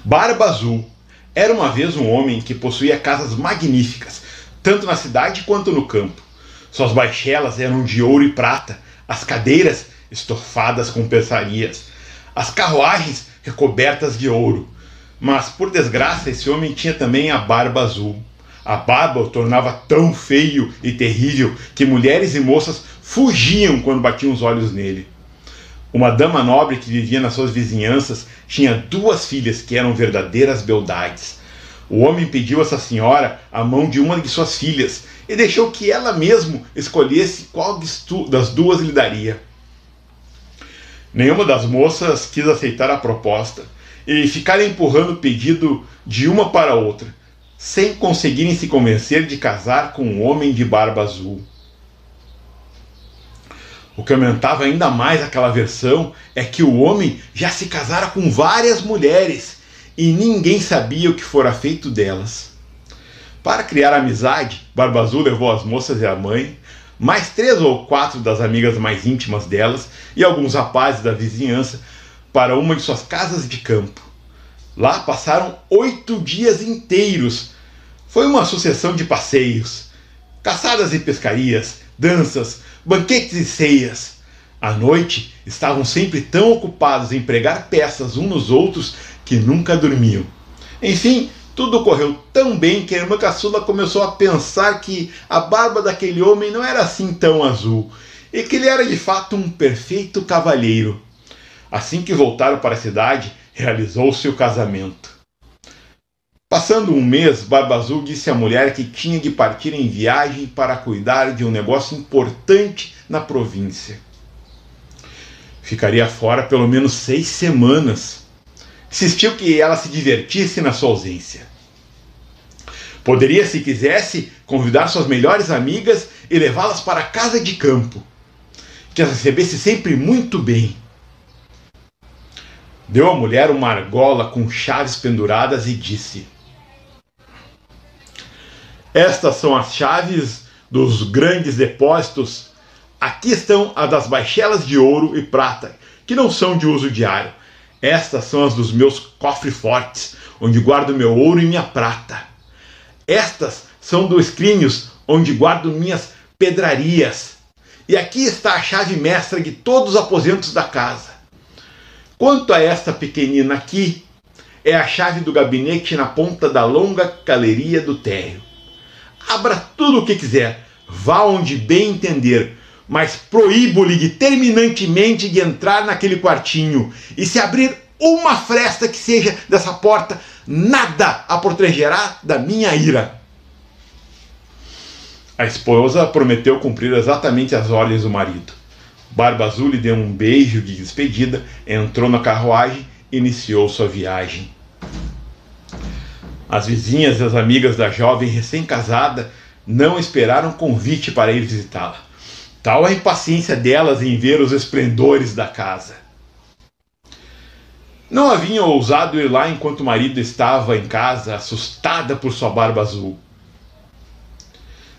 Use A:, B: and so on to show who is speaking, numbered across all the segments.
A: Barba Azul era uma vez um homem que possuía casas magníficas, tanto na cidade quanto no campo. Suas baixelas eram de ouro e prata, as cadeiras estofadas com peçarias, as carruagens recobertas de ouro. Mas, por desgraça, esse homem tinha também a barba azul. A barba o tornava tão feio e terrível que mulheres e moças fugiam quando batiam os olhos nele. Uma dama nobre que vivia nas suas vizinhanças tinha 2 filhas que eram verdadeiras beldades. O homem pediu a essa senhora a mão de uma de suas filhas e deixou que ela mesma escolhesse qual das 2 lhe daria. Nenhuma das moças quis aceitar a proposta e ficaram empurrando o pedido de uma para a outra, sem conseguirem se convencer de casar com um homem de barba azul. O que aumentava ainda mais aquela versão é que o homem já se casara com várias mulheres e ninguém sabia o que fora feito delas. Para criar amizade, Barba Azul levou as moças e a mãe, mais 3 ou 4 das amigas mais íntimas delas e alguns rapazes da vizinhança para uma de suas casas de campo. Lá passaram 8 dias inteiros. Foi uma sucessão de passeios, caçadas e pescarias, danças, banquetes e ceias. À noite, estavam sempre tão ocupados em pregar peças uns nos outros que nunca dormiam. Enfim, tudo correu tão bem que a irmã caçula começou a pensar que a barba daquele homem não era assim tão azul e que ele era de fato um perfeito cavalheiro. Assim que voltaram para a cidade, realizou-se o casamento. Passando um mês, Barba Azul disse à mulher que tinha de partir em viagem para cuidar de um negócio importante na província. Ficaria fora pelo menos 6 semanas. Insistiu que ela se divertisse na sua ausência. Poderia, se quisesse, convidar suas melhores amigas e levá-las para a casa de campo, que as recebesse sempre muito bem. Deu à mulher uma argola com chaves penduradas e disse: "Estas são as chaves dos grandes depósitos. Aqui estão as das baixelas de ouro e prata, que não são de uso diário. Estas são as dos meus cofres fortes, onde guardo meu ouro e minha prata. Estas são dos escrínios, onde guardo minhas pedrarias. E aqui está a chave mestra de todos os aposentos da casa. Quanto a esta pequenina aqui, é a chave do gabinete na ponta da longa galeria do térreo. Abra tudo o que quiser, vá onde bem entender, mas proíbo-lhe terminantemente de entrar naquele quartinho, e se abrir uma fresta que seja dessa porta, nada a protegerá da minha ira." A esposa prometeu cumprir exatamente as ordens do marido. Barba Azul lhe deu um beijo de despedida, entrou na carruagem e iniciou sua viagem. As vizinhas e as amigas da jovem recém-casada não esperaram convite para ir visitá-la. Tal a impaciência delas em ver os esplendores da casa. Não haviam ousado ir lá enquanto o marido estava em casa, assustada por sua barba azul.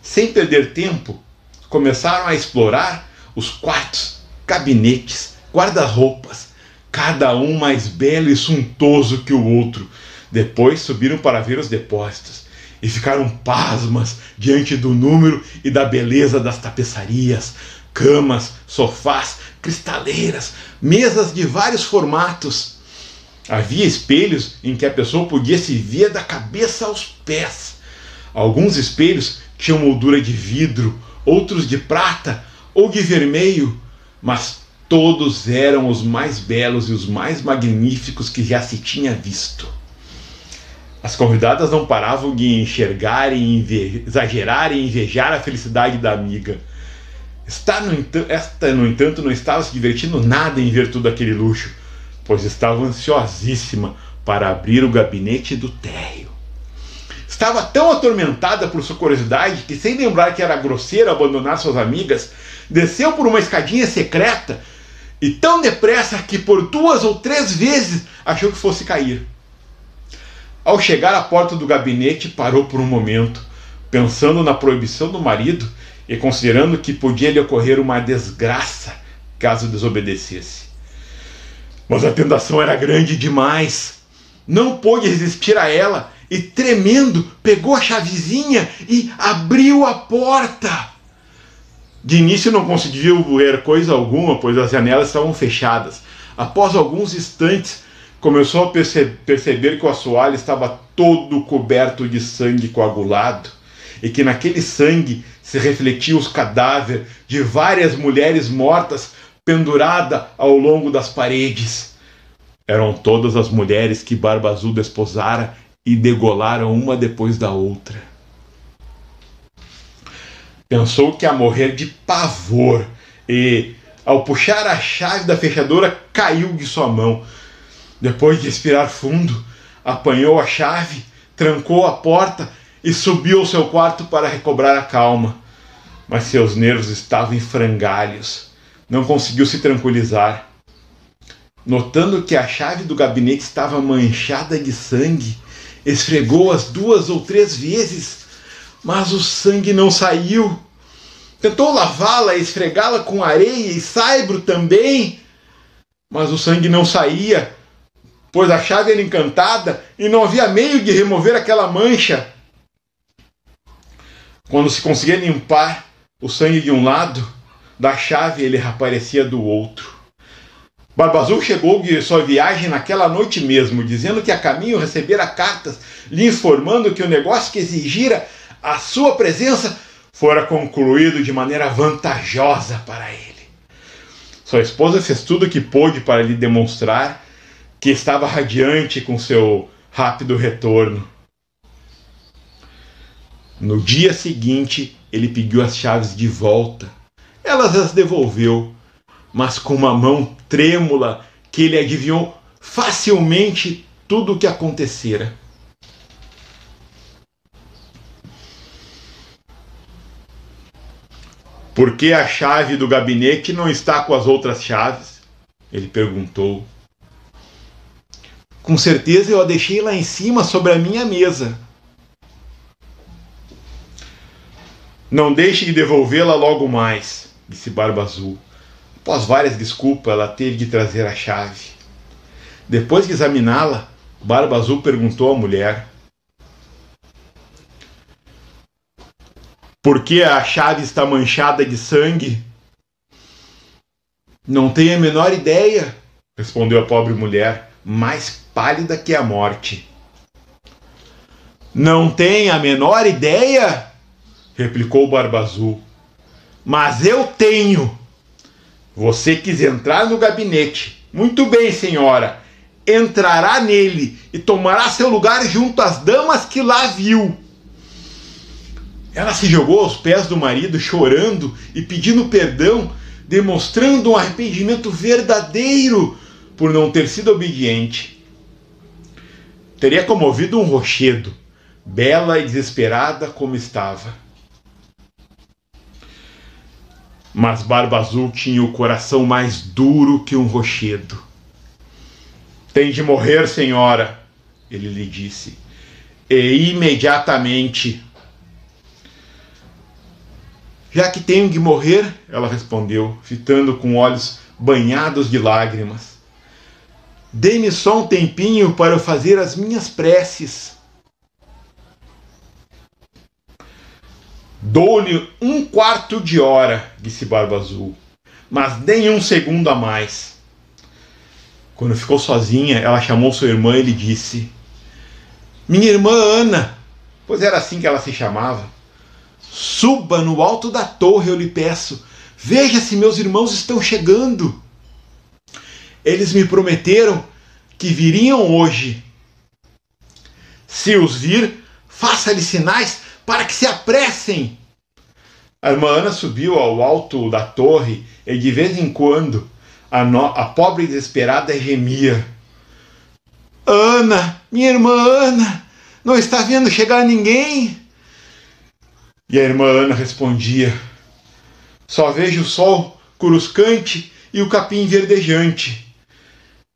A: Sem perder tempo, começaram a explorar os quartos, gabinetes, guarda-roupas, cada um mais belo e suntuoso que o outro. Depois subiram para ver os depósitos e ficaram pasmas diante do número e da beleza das tapeçarias, camas, sofás, cristaleiras, mesas de vários formatos. Havia espelhos em que a pessoa podia se ver da cabeça aos pés. Alguns espelhos tinham moldura de vidro, outros de prata ou de vermelho, mas todos eram os mais belos e os mais magníficos que já se tinha visto. As convidadas não paravam de enxergar e exagerar e invejar a felicidade da amiga. Esta, no entanto, não estava se divertindo nada em ver todo aquele luxo, pois estava ansiosíssima para abrir o gabinete do térreo. Estava tão atormentada por sua curiosidade que, sem lembrar que era grosseiro abandonar suas amigas, desceu por uma escadinha secreta e tão depressa que por 2 ou 3 vezes achou que fosse cair. Ao chegar à porta do gabinete, parou por um momento, pensando na proibição do marido e considerando que podia lhe ocorrer uma desgraça caso desobedecesse. Mas a tentação era grande demais. não pôde resistir a ela e, tremendo, pegou a chavezinha e abriu a porta. De início não conseguiu ver coisa alguma, pois as janelas estavam fechadas. Após alguns instantes, começou a perceber que o assoalho estava todo coberto de sangue coagulado e que naquele sangue se refletiam os cadáveres de várias mulheres mortas penduradas ao longo das paredes. Eram todas as mulheres que Barba Azul desposara e degolaram uma depois da outra. Pensou que ia morrer de pavor e, ao puxar a chave da fechadura, caiu de sua mão. Depois de respirar fundo, apanhou a chave, trancou a porta e subiu ao seu quarto para recobrar a calma. Mas seus nervos estavam em frangalhos. Não conseguiu se tranquilizar. Notando que a chave do gabinete estava manchada de sangue, esfregou-as 2 ou 3 vezes, mas o sangue não saiu. Tentou lavá-la e esfregá-la com areia e saibro também, mas o sangue não saía, pois a chave era encantada e não havia meio de remover aquela mancha. Quando se conseguia limpar o sangue de um lado da chave, ele reaparecia do outro. Barba Azul chegou de sua viagem naquela noite mesmo, dizendo que a caminho recebera cartas lhe informando que o negócio que exigira a sua presença fora concluído de maneira vantajosa para ele. Sua esposa fez tudo o que pôde para lhe demonstrar que estava radiante com seu rápido retorno. No dia seguinte, ele pediu as chaves de volta. Elas as devolveu, mas com uma mão trêmula que ele adivinhou facilmente tudo o que acontecera. Por que a chave do gabinete não está com as outras chaves? Ele perguntou. Com certeza eu a deixei lá em cima sobre a minha mesa. Não deixe de devolvê-la logo mais, disse Barba Azul. Após várias desculpas, ela teve de trazer a chave. Depois de examiná-la, Barba Azul perguntou à mulher: por que a chave está manchada de sangue? Não tenho a menor ideia, respondeu a pobre mulher, mais pálida que a morte. Não tem a menor ideia? Replicou Barba Azul. Mas eu tenho. Você quis entrar no gabinete. Muito bem, senhora. Entrará nele e tomará seu lugar junto às damas que lá viu. Ela se jogou aos pés do marido, chorando e pedindo perdão, demonstrando um arrependimento verdadeiro por não ter sido obediente. Teria comovido um rochedo, bela e desesperada como estava. Mas Barba Azul tinha o coração mais duro que um rochedo. Tem de morrer, senhora, ele lhe disse, e imediatamente. Já que tenho de morrer, ela respondeu, fitando com olhos banhados de lágrimas. Dê-me só um tempinho para eu fazer as minhas preces. Dou-lhe 1/4 de hora, disse Barba Azul, mas nem 1 segundo a mais. Quando ficou sozinha, ela chamou sua irmã e lhe disse: minha irmã Ana, pois era assim que ela se chamava, suba no alto da torre, eu lhe peço. Veja se meus irmãos estão chegando. Eles me prometeram que viriam hoje. Se os vir, faça-lhe sinais para que se apressem. A irmã Ana subiu ao alto da torre e de vez em quando a pobre desesperada gemia. Ana, minha irmã Ana, não está vendo chegar ninguém? E a irmã Ana respondia: só vejo o sol cruscante e o capim verdejante.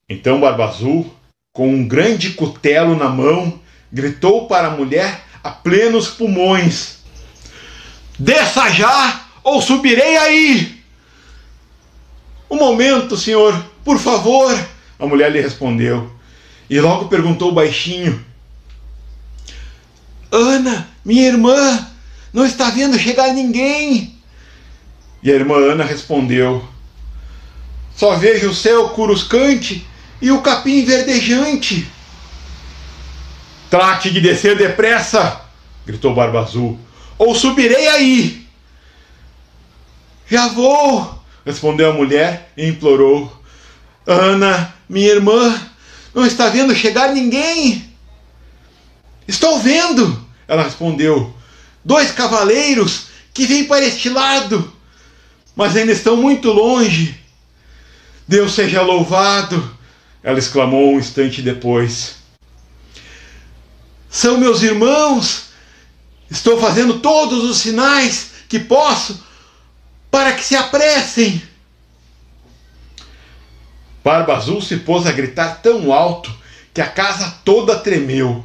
A: Então Barba Azul, com um grande cutelo na mão, gritou para a mulher a plenos pulmões: desça já, ou subirei aí! Um momento, senhor, por favor, a mulher lhe respondeu. e logo perguntou baixinho: Ana, minha irmã, não está vendo chegar ninguém? E a irmã Ana respondeu: só vejo o céu curuscante e o capim verdejante. Trate de descer depressa, gritou Barba Azul, ou subirei aí. Já vou, respondeu a mulher e implorou: Ana, minha irmã, não está vendo chegar ninguém? Estou vendo, ela respondeu, 2 cavaleiros que vêm para este lado, mas ainda estão muito longe. Deus seja louvado, ela exclamou um instante depois. São meus irmãos. Estou fazendo todos os sinais que posso para que se apressem. Barba Azul se pôs a gritar tão alto que a casa toda tremeu.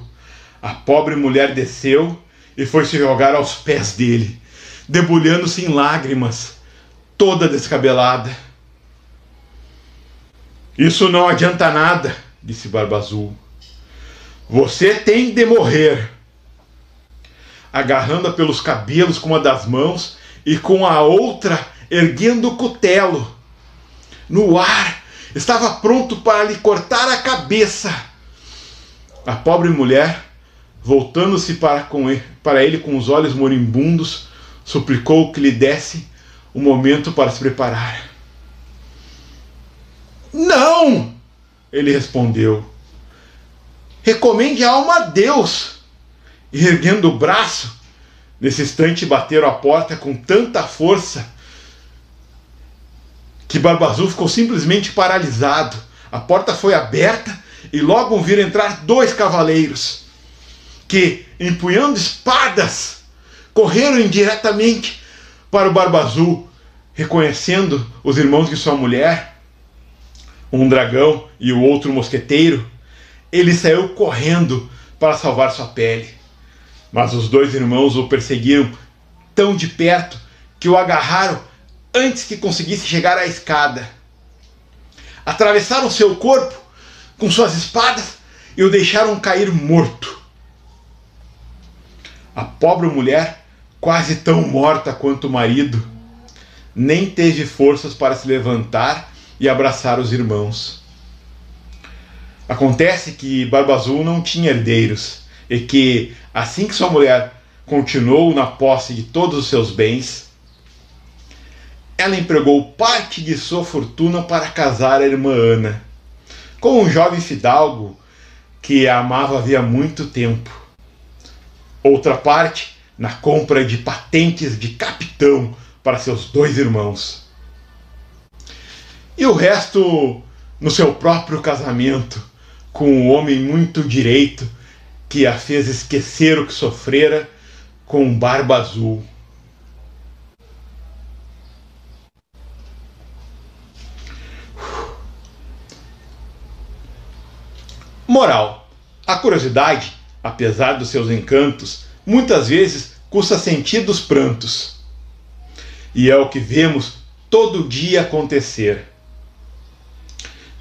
A: A pobre mulher desceu e foi se jogar aos pés dele, debulhando-se em lágrimas, toda descabelada. Isso não adianta nada, disse Barba Azul. Você tem de morrer. Agarrando-a pelos cabelos com uma das mãos e com a outra erguendo o cutelo. No ar, estava pronto para lhe cortar a cabeça. A pobre mulher, voltando-se para ele com os olhos moribundos, suplicou que lhe desse um momento para se preparar. Não! Ele respondeu. Recomende a alma a Deus. E erguendo o braço, nesse instante bateram a porta com tanta força que Barba Azul ficou simplesmente paralisado. A porta foi aberta e logo viram entrar 2 cavaleiros que, empunhando espadas, correram indiretamente para o Barba Azul, reconhecendo os irmãos de sua mulher, um dragão e o outro mosqueteiro. Ele saiu correndo para salvar sua pele. Mas os 2 irmãos o perseguiram tão de perto que o agarraram antes que conseguisse chegar à escada. Atravessaram seu corpo com suas espadas e o deixaram cair morto. A pobre mulher, quase tão morta quanto o marido, nem teve forças para se levantar e abraçar os irmãos. Acontece que Barba Azul não tinha herdeiros e que, assim que sua mulher continuou na posse de todos os seus bens, ela empregou parte de sua fortuna para casar a irmã Ana com um jovem fidalgo que a amava havia muito tempo. Outra parte na compra de patentes de capitão para seus 2 irmãos. E o resto no seu próprio casamento com um homem muito direito que a fez esquecer o que sofrera com Barba Azul. Moral: a curiosidade, apesar dos seus encantos, muitas vezes custa sentidos prantos. E é o que vemos todo dia acontecer.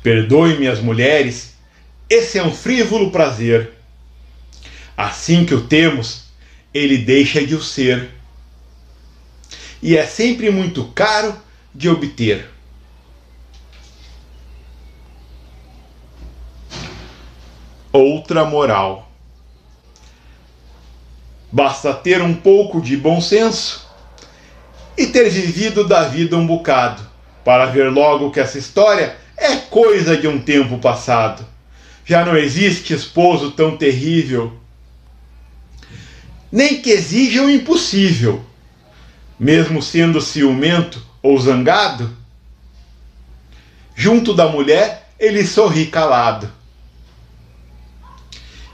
A: Perdoe-me as mulheres, esse é um frívolo prazer. Assim que o temos, ele deixa de o ser. E é sempre muito caro de obter. Outra moral: basta ter um pouco de bom senso e ter vivido da vida um bocado para ver logo que essa história é coisa de um tempo passado. Já não existe esposo tão terrível, nem que exija o impossível, mesmo sendo ciumento ou zangado. Junto da mulher ele sorri calado.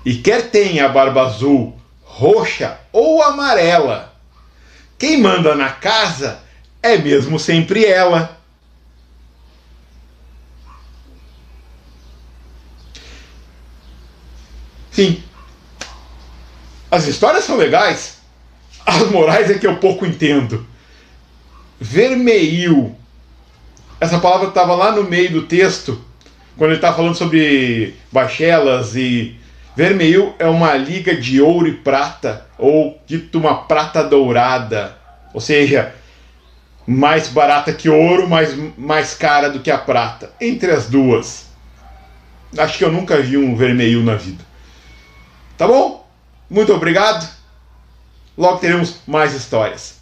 A: E quer tenha a barba azul, roxa ou amarela, quem manda na casa é mesmo sempre ela. Sim, as histórias são legais, as morais é que eu pouco entendo. Vermeil, essa palavra estava lá no meio do texto, quando ele está falando sobre bachelas e vermelho é uma liga de ouro e prata, ou dito uma prata dourada, ou seja, mais barata que ouro, mas mais cara do que a prata. Entre as duas, acho que eu nunca vi um vermelho na vida. Tá bom? Muito obrigado. Logo teremos mais histórias.